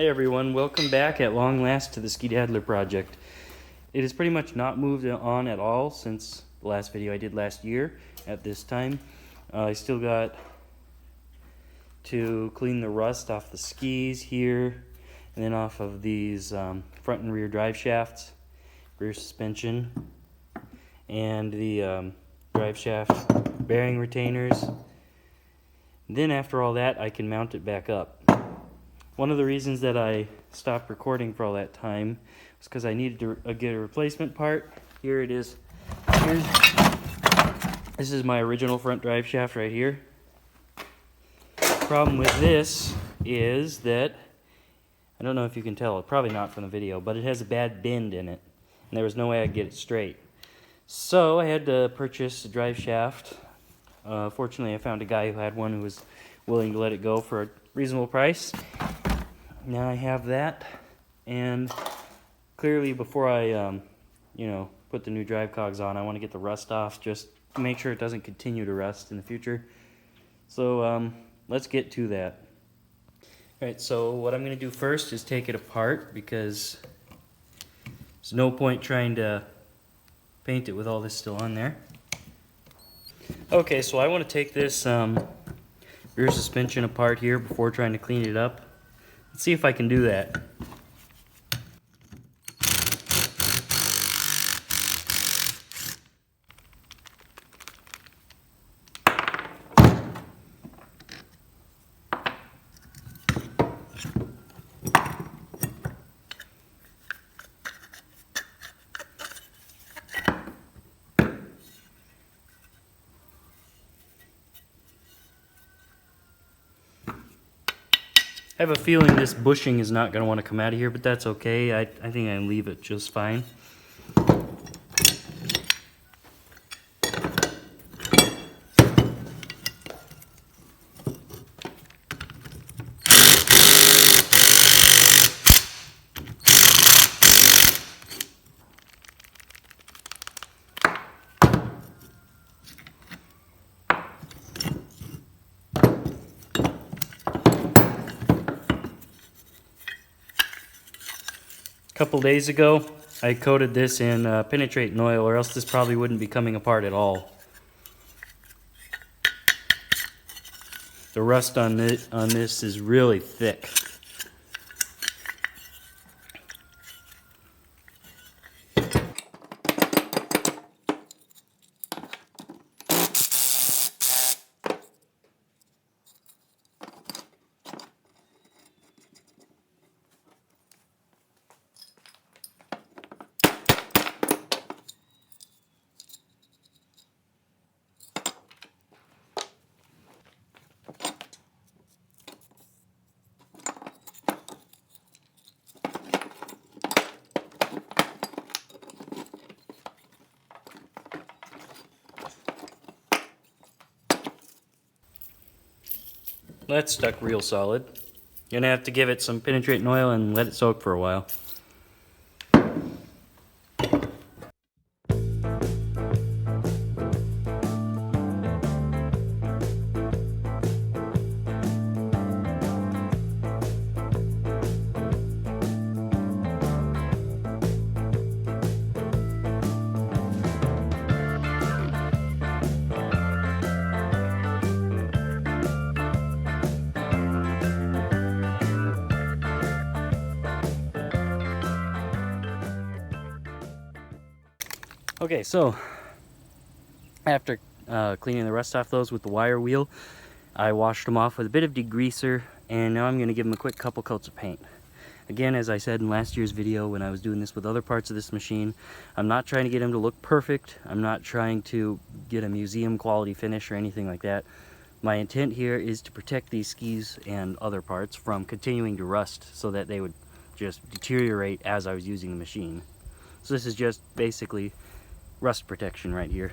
Hey everyone, welcome back at long last to the Daddler project. It has pretty much not moved on at all since the last video I did last year at this time. I still got to clean the rust off the skis here and then off of these front and rear drive shafts, rear suspension, and the drive shaft bearing retainers. And then after all that I can mount it back up. One of the reasons that I stopped recording for all that time was because I needed to get a replacement part. Here it is. This is my original front drive shaft right here. The problem with this is that, I don't know if you can tell, probably not from the video, but it has a bad bend in it, and there was no way I'd get it straight. So I had to purchase a drive shaft. Fortunately, I found a guy who had one who was willing to let it go for a reasonable price. Now I have that, and clearly before I put the new drive cogs on, I want to get the rust off just to make sure it doesn't continue to rust in the future. So let's get to that. Alright, so what I'm going to do first is take it apart, because there's no point trying to paint it with all this still on there. Okay, so I want to take this rear suspension apart here before trying to clean it up. Let's see if I can do that. I have a feeling this bushing is not going to want to come out of here, but that's okay. I think I can leave it just fine. A couple days ago, I coated this in penetrating oil, or else this probably wouldn't be coming apart at all. The rust on this is really thick. That's stuck real solid. You're gonna have to give it some penetrating oil and let it soak for a while. Okay, so after cleaning the rust off those with the wire wheel, I washed them off with a bit of degreaser, and now I'm going to give them a quick couple coats of paint. Again, as I said in last year's video when I was doing this with other parts of this machine, I'm not trying to get them to look perfect. I'm not trying to get a museum quality finish or anything like that. My intent here is to protect these skis and other parts from continuing to rust so that they would just deteriorate as I was using the machine. So this is just basically rust protection right here.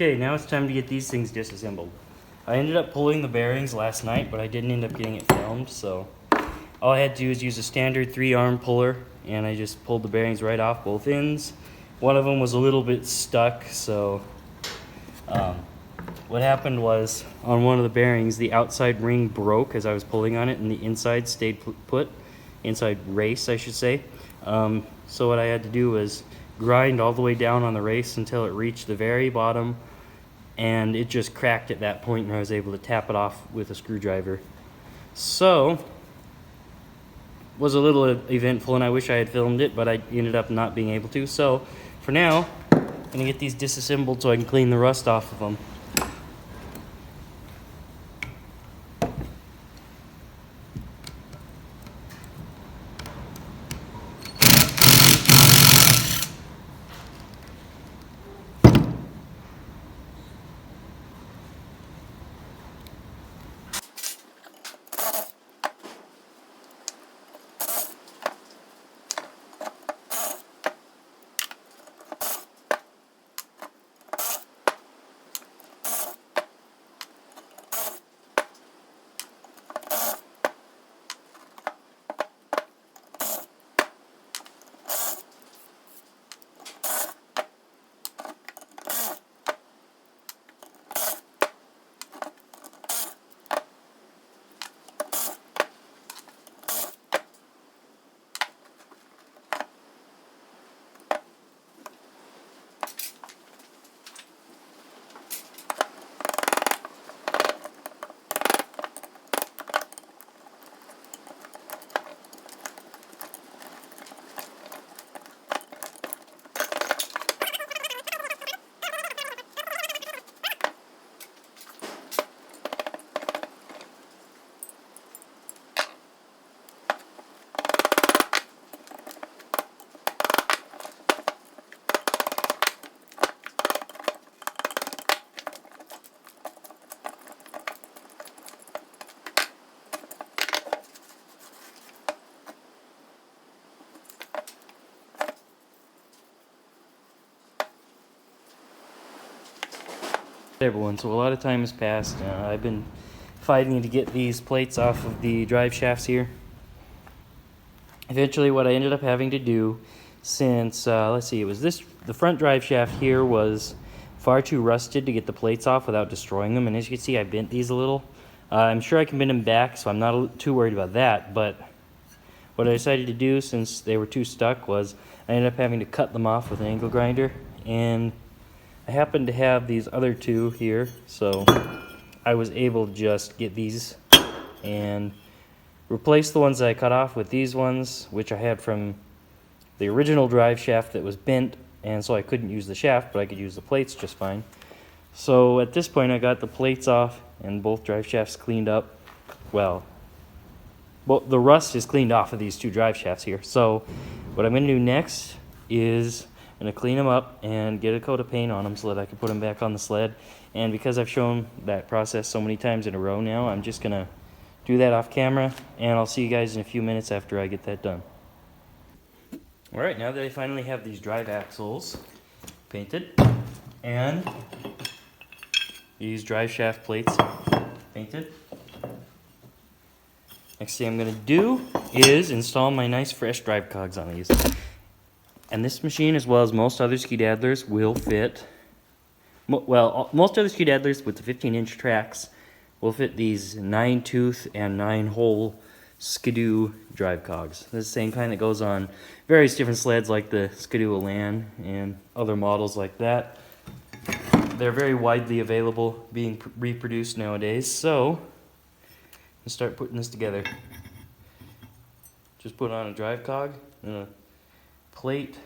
Okay, now it's time to get these things disassembled. I ended up pulling the bearings last night, but I didn't end up getting it filmed, so all I had to do is use a standard 3-arm puller, and I just pulled the bearings right off both ends. One of them was a little bit stuck, so what happened was on one of the bearings, the outside ring broke as I was pulling on it, and the inside stayed put. Inside race, I should say. So what I had to do was grind all the way down on the race until it reached the very bottom, and it just cracked at that point, and I was able to tap it off with a screwdriver. So was a little eventful, and I wish I had filmed it, but I ended up not being able to. So for now, I'm gonna get these disassembled so I can clean the rust off of them. Everyone, so a lot of time has passed. I've been fighting to get these plates off of the drive shafts here. Eventually what I ended up having to do, since let's see, it was the front drive shaft here was far too rusted to get the plates off without destroying them, and as you can see I bent these a little. I'm sure I can bend them back, so I'm not too worried about that, but what I decided to do, since they were too stuck, was I ended up having to cut them off with an angle grinder, and I happen to have these other two here, so I was able to just get these and replace the ones that I cut off with these ones, which I had from the original drive shaft that was bent, and so I couldn't use the shaft, but I could use the plates just fine. So at this point I got the plates off and both drive shafts cleaned up. Well, the rust is cleaned off of these two drive shafts here. So what I'm going to do next is I'm going to clean them up and get a coat of paint on them so that I can put them back on the sled. And because I've shown that process so many times in a row now, I'm just going to do that off camera, and I'll see you guys in a few minutes after I get that done. Alright, now that I finally have these drive axles painted and these drive shaft plates painted, next thing I'm going to do is install my nice fresh drive cogs on these. And this machine, as well as most other ski daddlers, will fit, well, most other ski daddlers with the 15-inch tracks will fit these 9-tooth and 9-hole Skidoo drive cogs. This is the same kind that goes on various different sleds like the Skidoo Elan and other models like that. They're very widely available, being reproduced nowadays, so let's start putting this together. Just put on a drive cog and a plate.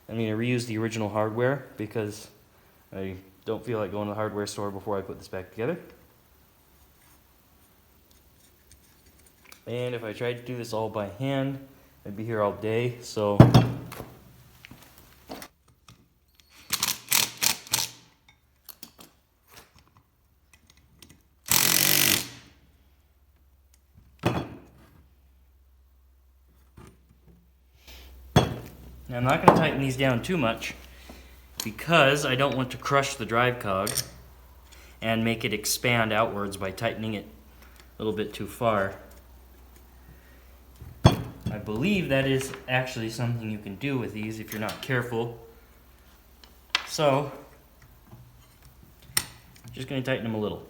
I'm going to reuse the original hardware because I don't feel like going to the hardware store before I put this back together. And if I tried to do this all by hand, I'd be here all day, so now I'm not going to tighten these down too much because I don't want to crush the drive cog and make it expand outwards by tightening it a little bit too far. I believe that is actually something you can do with these if you're not careful. So, just going to tighten them a little.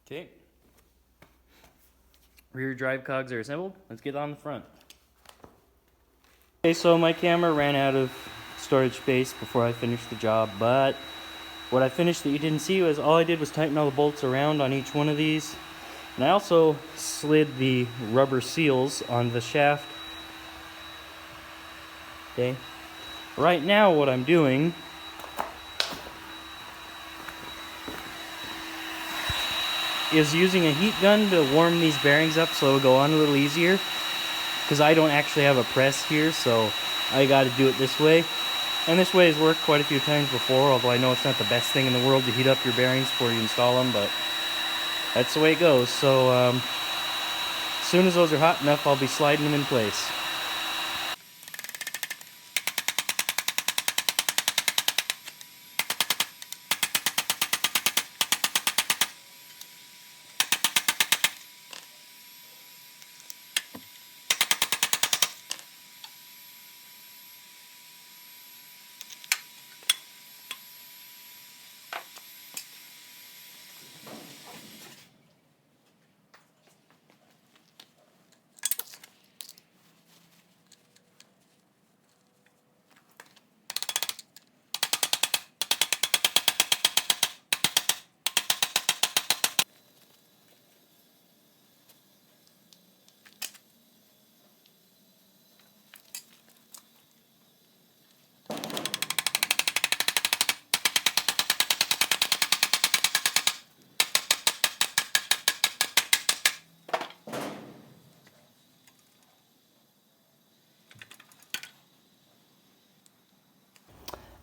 Okay, rear drive cogs are assembled. Let's get on the front. Okay, so my camera ran out of storage space before I finished the job, but what I finished that you didn't see was all I did was tighten all the bolts around on each one of these. And I also slid the rubber seals on the shaft. Okay, right now what I'm doing is using a heat gun to warm these bearings up so it'll go on a little easier, because I don't actually have a press here, so I got to do it this way. And this way has worked quite a few times before, although I know it's not the best thing in the world to heat up your bearings before you install them, but that's the way it goes. So as soon as those are hot enough, I'll be sliding them in place.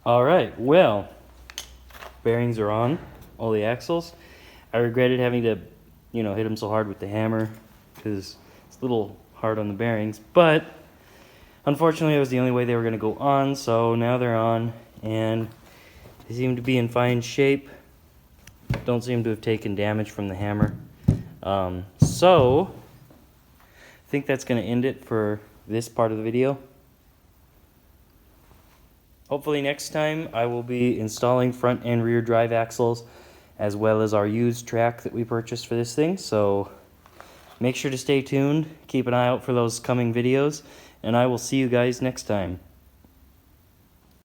Alright, well, bearings are on, all the axles. I regretted having to, hit them so hard with the hammer, because it's a little hard on the bearings, but unfortunately it was the only way they were going to go on, so now they're on, and they seem to be in fine shape. Don't seem to have taken damage from the hammer. So, I think that's going to end it for this part of the video. Hopefully next time I will be installing front and rear drive axles, as well as our used track that we purchased for this thing. So make sure to stay tuned, keep an eye out for those coming videos, and I will see you guys next time.